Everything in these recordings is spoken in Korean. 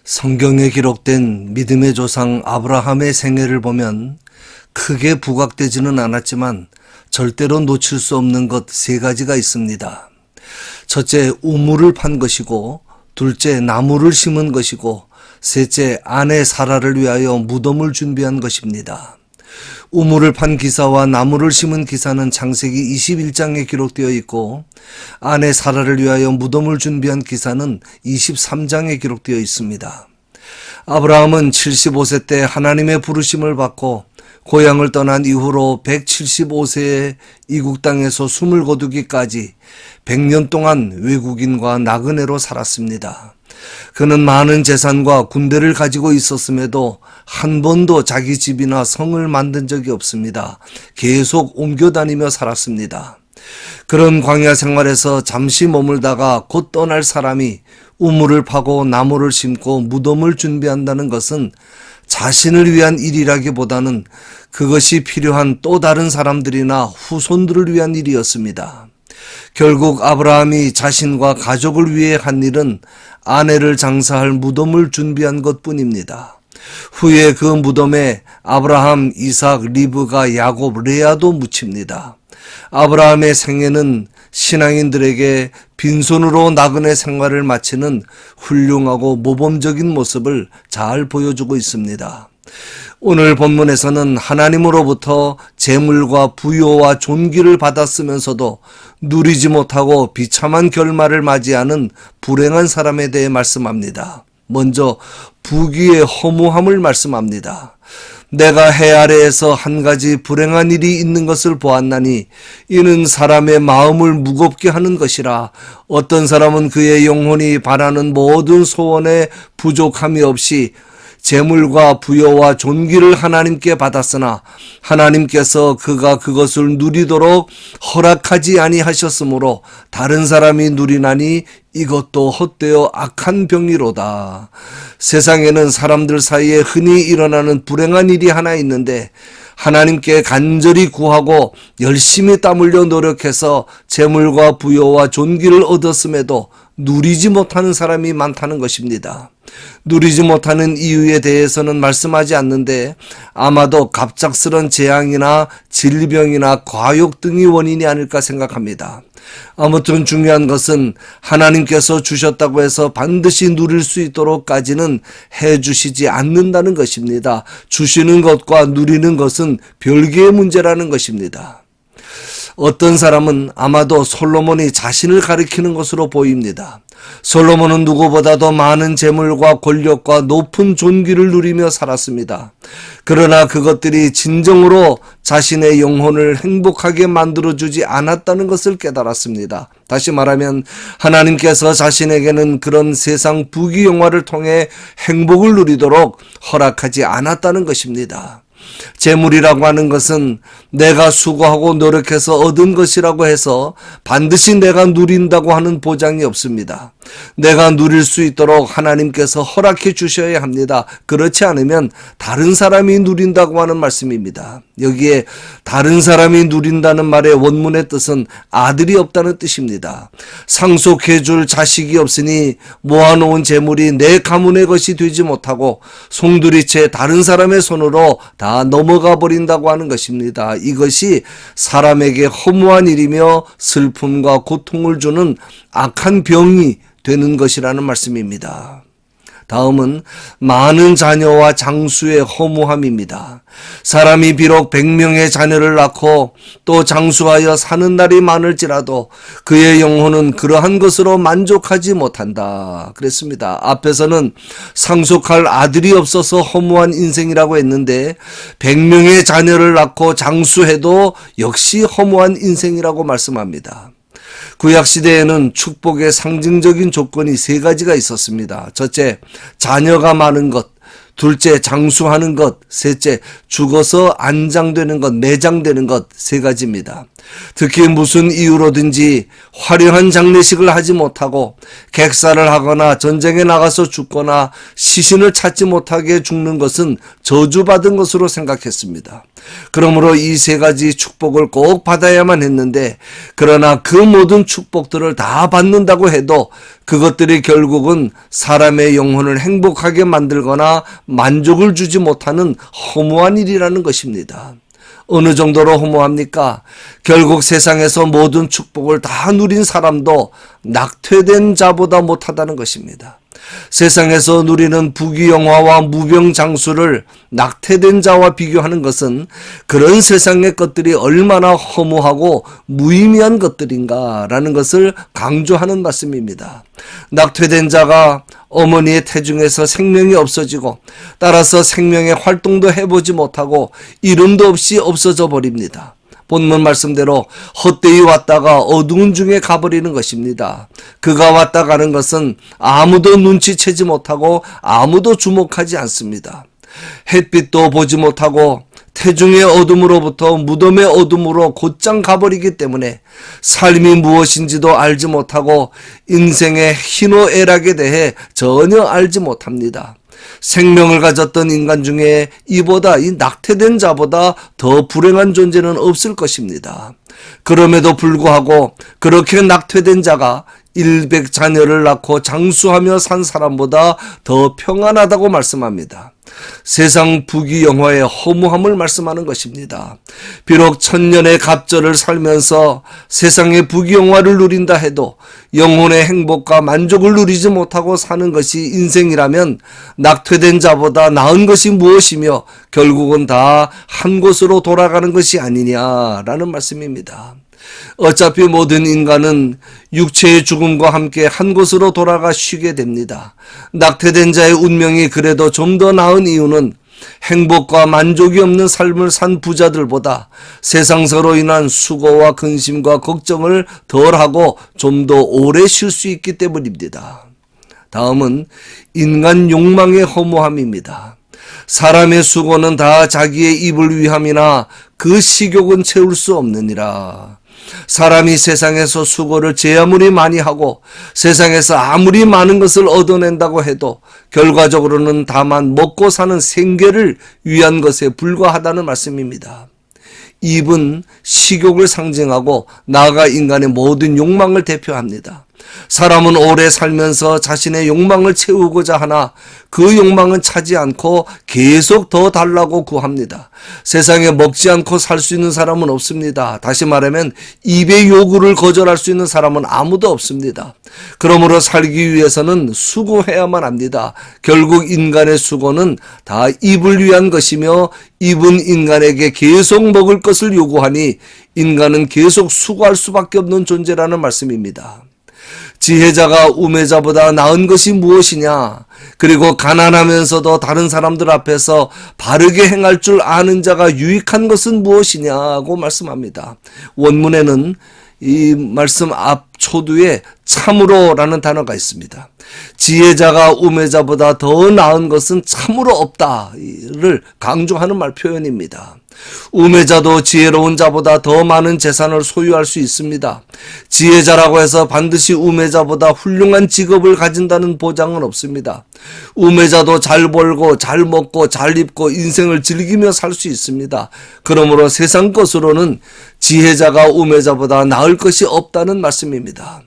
성경에 기록된 믿음의 조상 아브라함의 생애를 보면 크게 부각되지는 않았지만 절대로 놓칠 수 없는 것 세 가지가 있습니다. 첫째, 우물을 판 것이고, 둘째, 나무를 심은 것이고, 셋째, 아내 사라를 위하여 무덤을 준비한 것입니다. 우물을 판 기사와 나무를 심은 기사는 창세기 21장에 기록되어 있고, 아내 사라를 위하여 무덤을 준비한 기사는 23장에 기록되어 있습니다. 아브라함은 75세 때 하나님의 부르심을 받고 고향을 떠난 이후로 175세에 이국 땅에서 숨을 거두기까지 100년 동안 외국인과 나그네로 살았습니다. 그는 많은 재산과 군대를 가지고 있었음에도 한 번도 자기 집이나 성을 만든 적이 없습니다. 계속 옮겨 다니며 살았습니다. 그런 광야 생활에서 잠시 머물다가 곧 떠날 사람이 우물을 파고 나무를 심고 무덤을 준비한다는 것은 자신을 위한 일이라기보다는 그것이 필요한 또 다른 사람들이나 후손들을 위한 일이었습니다. 결국 아브라함이 자신과 가족을 위해 한 일은 아내를 장사할 무덤을 준비한 것뿐입니다. 후에 그 무덤에 아브라함, 이삭, 리브가, 야곱, 레아도 묻힙니다. 아브라함의 생애는 신앙인들에게 빈손으로 나그네 생활을 마치는 훌륭하고 모범적인 모습을 잘 보여주고 있습니다. 오늘 본문에서는 하나님으로부터 재물과 부요와 존귀를 받았으면서도 누리지 못하고 비참한 결말을 맞이하는 불행한 사람에 대해 말씀합니다. 먼저 부귀의 허무함을 말씀합니다. 내가 해 아래에서 한 가지 불행한 일이 있는 것을 보았나니 이는 사람의 마음을 무겁게 하는 것이라. 어떤 사람은 그의 영혼이 바라는 모든 소원에 부족함이 없이 재물과 부여와 존귀를 하나님께 받았으나 하나님께서 그가 그것을 누리도록 허락하지 아니하셨으므로 다른 사람이 누리나니 이것도 헛되어 악한 병이로다. 세상에는 사람들 사이에 흔히 일어나는 불행한 일이 하나 있는데 하나님께 간절히 구하고 열심히 땀 흘려 노력해서 재물과 부여와 존귀를 얻었음에도 누리지 못하는 사람이 많다는 것입니다. 누리지 못하는 이유에 대해서는 말씀하지 않는데 아마도 갑작스런 재앙이나 질병이나 과욕 등이 원인이 아닐까 생각합니다. 아무튼 중요한 것은 하나님께서 주셨다고 해서 반드시 누릴 수 있도록까지는 해주시지 않는다는 것입니다. 주시는 것과 누리는 것은 별개의 문제라는 것입니다. 어떤 사람은 아마도 솔로몬이 자신을 가리키는 것으로 보입니다. 솔로몬은 누구보다도 많은 재물과 권력과 높은 존귀를 누리며 살았습니다. 그러나 그것들이 진정으로 자신의 영혼을 행복하게 만들어주지 않았다는 것을 깨달았습니다. 다시 말하면 하나님께서 자신에게는 그런 세상 부귀영화를 통해 행복을 누리도록 허락하지 않았다는 것입니다. 재물이라고 하는 것은 내가 수고하고 노력해서 얻은 것이라고 해서 반드시 내가 누린다고 하는 보장이 없습니다. 내가 누릴 수 있도록 하나님께서 허락해 주셔야 합니다. 그렇지 않으면 다른 사람이 누린다고 하는 말씀입니다. 여기에 다른 사람이 누린다는 말의 원문의 뜻은 아들이 없다는 뜻입니다. 상속해 줄 자식이 없으니 모아놓은 재물이 내 가문의 것이 되지 못하고 송두리째 다른 사람의 손으로 다 넘어가 버린다고 하는 것입니다. 이것이 사람에게 허무한 일이며 슬픔과 고통을 주는 악한 병이 되는 것이라는 말씀입니다. 다음은 많은 자녀와 장수의 허무함입니다. 사람이 비록 100명의 자녀를 낳고 또 장수하여 사는 날이 많을지라도 그의 영혼은 그러한 것으로 만족하지 못한다. 그랬습니다. 앞에서는 상속할 아들이 없어서 허무한 인생이라고 했는데 100명의 자녀를 낳고 장수해도 역시 허무한 인생이라고 말씀합니다. 구약시대에는 축복의 상징적인 조건이 세 가지가 있었습니다. 첫째, 자녀가 많은 것. 둘째, 장수하는 것. 셋째, 죽어서 안장되는 것, 매장되는 것. 세 가지입니다. 특히 무슨 이유로든지 화려한 장례식을 하지 못하고 객사를 하거나 전쟁에 나가서 죽거나 시신을 찾지 못하게 죽는 것은 저주받은 것으로 생각했습니다. 그러므로 이 세 가지 축복을 꼭 받아야만 했는데, 그러나 그 모든 축복들을 다 받는다고 해도 그것들이 결국은 사람의 영혼을 행복하게 만들거나 만족을 주지 못하는 허무한 일이라는 것입니다. 어느 정도로 허무합니까? 결국 세상에서 모든 축복을 다 누린 사람도 낙퇴된 자보다 못하다는 것입니다. 세상에서 누리는 부귀영화와 무병장수를 낙퇴된 자와 비교하는 것은 그런 세상의 것들이 얼마나 허무하고 무의미한 것들인가라는 것을 강조하는 말씀입니다. 낙퇴된 자가 어머니의 태중에서 생명이 없어지고, 따라서 생명의 활동도 해보지 못하고 이름도 없이 없어져 버립니다. 본문 말씀대로 헛되이 왔다가 어두운 중에 가버리는 것입니다. 그가 왔다 가는 것은 아무도 눈치채지 못하고 아무도 주목하지 않습니다. 햇빛도 보지 못하고 태중의 어둠으로부터 무덤의 어둠으로 곧장 가버리기 때문에 삶이 무엇인지도 알지 못하고 인생의 희노애락에 대해 전혀 알지 못합니다. 생명을 가졌던 인간 중에 이보다, 이 낙태된 자보다 더 불행한 존재는 없을 것입니다. 그럼에도 불구하고 그렇게 낙태된 자가 100자녀를 낳고 장수하며 산 사람보다 더 평안하다고 말씀합니다. 세상 부귀영화의 허무함을 말씀하는 것입니다. 비록 천년의 갑절을 살면서 세상의 부귀영화를 누린다 해도 영혼의 행복과 만족을 누리지 못하고 사는 것이 인생이라면 낙퇴된 자보다 나은 것이 무엇이며 결국은 다 한 곳으로 돌아가는 것이 아니냐라는 말씀입니다. 어차피 모든 인간은 육체의 죽음과 함께 한 곳으로 돌아가 쉬게 됩니다. 낙태된 자의 운명이 그래도 좀 더 나은 이유는 행복과 만족이 없는 삶을 산 부자들보다 세상서로 인한 수고와 근심과 걱정을 덜하고 좀 더 오래 쉴 수 있기 때문입니다. 다음은 인간 욕망의 허무함입니다. 사람의 수고는 다 자기의 입을 위함이나 그 식욕은 채울 수 없느니라. 사람이 세상에서 수고를 제 아무리 많이 하고 세상에서 아무리 많은 것을 얻어낸다고 해도 결과적으로는 다만 먹고 사는 생계를 위한 것에 불과하다는 말씀입니다. 입은 식욕을 상징하고 나아가 인간의 모든 욕망을 대표합니다. 사람은 오래 살면서 자신의 욕망을 채우고자 하나 그 욕망은 차지 않고 계속 더 달라고 구합니다. 세상에 먹지 않고 살 수 있는 사람은 없습니다. 다시 말하면 입의 요구를 거절할 수 있는 사람은 아무도 없습니다. 그러므로 살기 위해서는 수고해야만 합니다. 결국 인간의 수고는 다 입을 위한 것이며 입은 인간에게 계속 먹을 것을 요구하니 인간은 계속 수고할 수밖에 없는 존재라는 말씀입니다. 지혜자가 우매자보다 나은 것이 무엇이냐? 그리고 가난하면서도 다른 사람들 앞에서 바르게 행할 줄 아는 자가 유익한 것은 무엇이냐고 말씀합니다. 원문에는 이 말씀 앞 초두에 참으로라는 단어가 있습니다. 지혜자가 우매자보다 더 나은 것은 참으로 없다를 강조하는 말 표현입니다. 우매자도 지혜로운 자보다 더 많은 재산을 소유할 수 있습니다. 지혜자라고 해서 반드시 우매자보다 훌륭한 직업을 가진다는 보장은 없습니다. 우매자도 잘 벌고 잘 먹고 잘 입고 인생을 즐기며 살 수 있습니다. 그러므로 세상 것으로는 지혜자가 우매자보다 나을 것이 없다는 말씀입니다.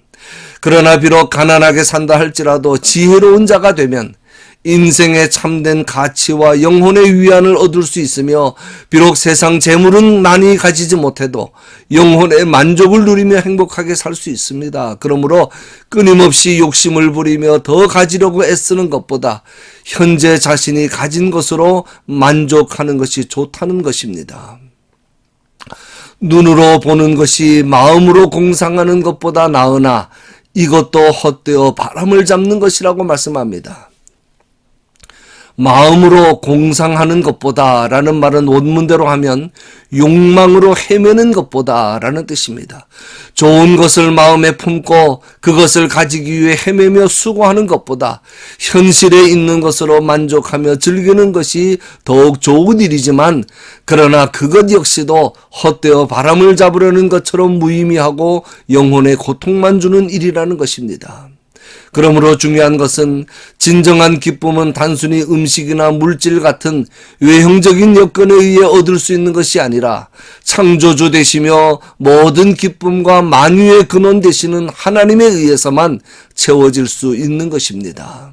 그러나 비록 가난하게 산다 할지라도 지혜로운 자가 되면 인생의 참된 가치와 영혼의 위안을 얻을 수 있으며 비록 세상 재물은 많이 가지지 못해도 영혼의 만족을 누리며 행복하게 살 수 있습니다. 그러므로 끊임없이 욕심을 부리며 더 가지려고 애쓰는 것보다 현재 자신이 가진 것으로 만족하는 것이 좋다는 것입니다. 눈으로 보는 것이 마음으로 공상하는 것보다 나으나 이것도 헛되어 바람을 잡는 것이라고 말씀합니다. 마음으로 공상하는 것보다 라는 말은 원문대로 하면 욕망으로 헤매는 것보다 라는 뜻입니다. 좋은 것을 마음에 품고 그것을 가지기 위해 헤매며 수고하는 것보다 현실에 있는 것으로 만족하며 즐기는 것이 더욱 좋은 일이지만 그러나 그것 역시도 헛되어 바람을 잡으려는 것처럼 무의미하고 영혼에 고통만 주는 일이라는 것입니다. 그러므로 중요한 것은 진정한 기쁨은 단순히 음식이나 물질 같은 외형적인 여건에 의해 얻을 수 있는 것이 아니라 창조주 되시며 모든 기쁨과 만유의 근원 되시는 하나님에 의해서만 채워질 수 있는 것입니다.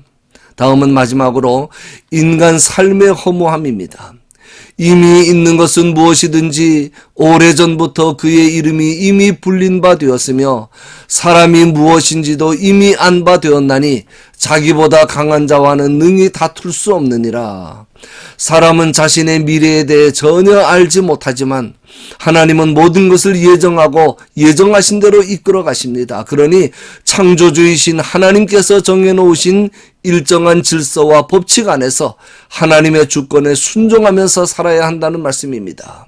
다음은 마지막으로 인간 삶의 허무함입니다. 이미 있는 것은 무엇이든지 오래전부터 그의 이름이 이미 불린 바 되었으며 사람이 무엇인지도 이미 안 바 되었나니 자기보다 강한 자와는 능히 다툴 수 없느니라. 사람은 자신의 미래에 대해 전혀 알지 못하지만 하나님은 모든 것을 예정하고 예정하신 대로 이끌어 가십니다. 그러니 창조주이신 하나님께서 정해놓으신 일정한 질서와 법칙 안에서 하나님의 주권에 순종하면서 살아야 한다는 말씀입니다.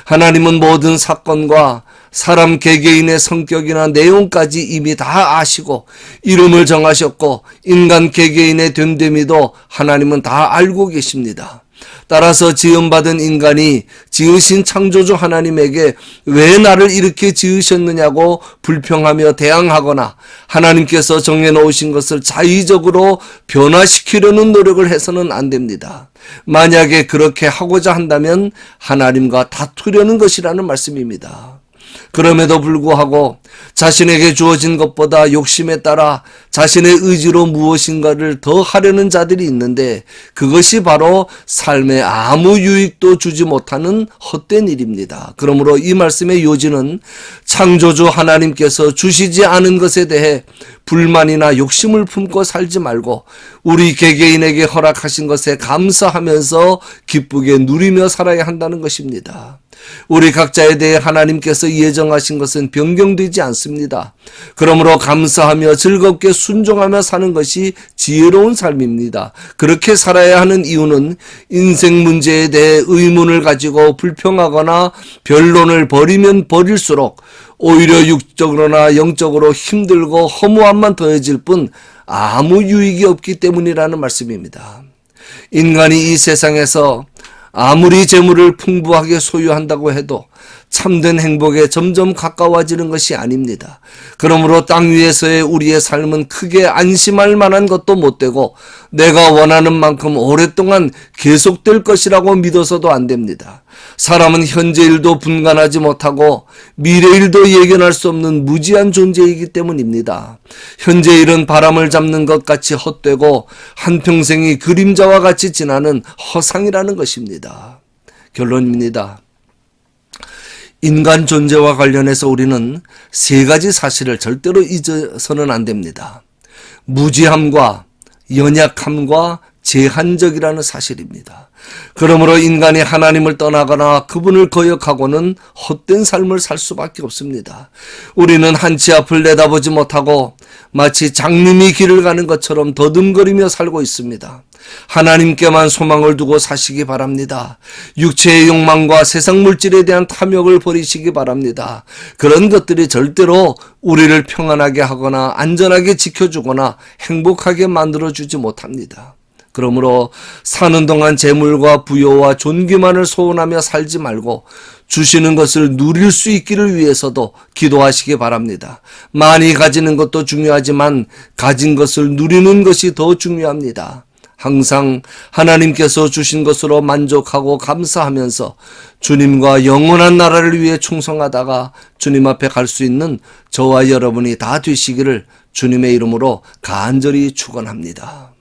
하나님은 모든 사건과 사람 개개인의 성격이나 내용까지 이미 다 아시고 이름을 정하셨고 인간 개개인의 됨됨이도 하나님은 다 알고 계십니다. 따라서 지음받은 인간이 지으신 창조주 하나님에게 왜 나를 이렇게 지으셨느냐고 불평하며 대항하거나 하나님께서 정해놓으신 것을 자의적으로 변화시키려는 노력을 해서는 안 됩니다. 만약에 그렇게 하고자 한다면 하나님과 다투려는 것이라는 말씀입니다. 그럼에도 불구하고 자신에게 주어진 것보다 욕심에 따라 자신의 의지로 무엇인가를 더 하려는 자들이 있는데 그것이 바로 삶에 아무 유익도 주지 못하는 헛된 일입니다. 그러므로 이 말씀의 요지는 창조주 하나님께서 주시지 않은 것에 대해 불만이나 욕심을 품고 살지 말고 우리 개개인에게 허락하신 것에 감사하면서 기쁘게 누리며 살아야 한다는 것입니다. 우리 각자에 대해 하나님께서 예정하신 것은 변경되지 않습니다. 그러므로 감사하며 즐겁게 순종하며 사는 것이 지혜로운 삶입니다. 그렇게 살아야 하는 이유는 인생 문제에 대해 의문을 가지고 불평하거나 변론을 벌이면 벌일수록 오히려 육적으로나 영적으로 힘들고 허무함만 더해질 뿐 아무 유익이 없기 때문이라는 말씀입니다. 인간이 이 세상에서 아무리 재물을 풍부하게 소유한다고 해도 참된 행복에 점점 가까워지는 것이 아닙니다. 그러므로 땅 위에서의 우리의 삶은 크게 안심할 만한 것도 못 되고 내가 원하는 만큼 오랫동안 계속될 것이라고 믿어서도 안 됩니다. 사람은 현재 일도 분간하지 못하고 미래 일도 예견할 수 없는 무지한 존재이기 때문입니다. 현재 일은 바람을 잡는 것 같이 헛되고 한평생이 그림자와 같이 지나는 허상이라는 것입니다. 결론입니다. 인간 존재와 관련해서 우리는 세 가지 사실을 절대로 잊어서는 안 됩니다. 무지함과 연약함과 제한적이라는 사실입니다. 그러므로 인간이 하나님을 떠나거나 그분을 거역하고는 헛된 삶을 살 수밖에 없습니다. 우리는 한치 앞을 내다보지 못하고 마치 장님이 길을 가는 것처럼 더듬거리며 살고 있습니다. 하나님께만 소망을 두고 사시기 바랍니다. 육체의 욕망과 세상 물질에 대한 탐욕을 버리시기 바랍니다. 그런 것들이 절대로 우리를 평안하게 하거나 안전하게 지켜주거나 행복하게 만들어주지 못합니다. 그러므로 사는 동안 재물과 부여와 존귀만을 소원하며 살지 말고 주시는 것을 누릴 수 있기를 위해서도 기도하시기 바랍니다. 많이 가지는 것도 중요하지만 가진 것을 누리는 것이 더 중요합니다. 항상 하나님께서 주신 것으로 만족하고 감사하면서 주님과 영원한 나라를 위해 충성하다가 주님 앞에 갈 수 있는 저와 여러분이 다 되시기를 주님의 이름으로 간절히 축원합니다.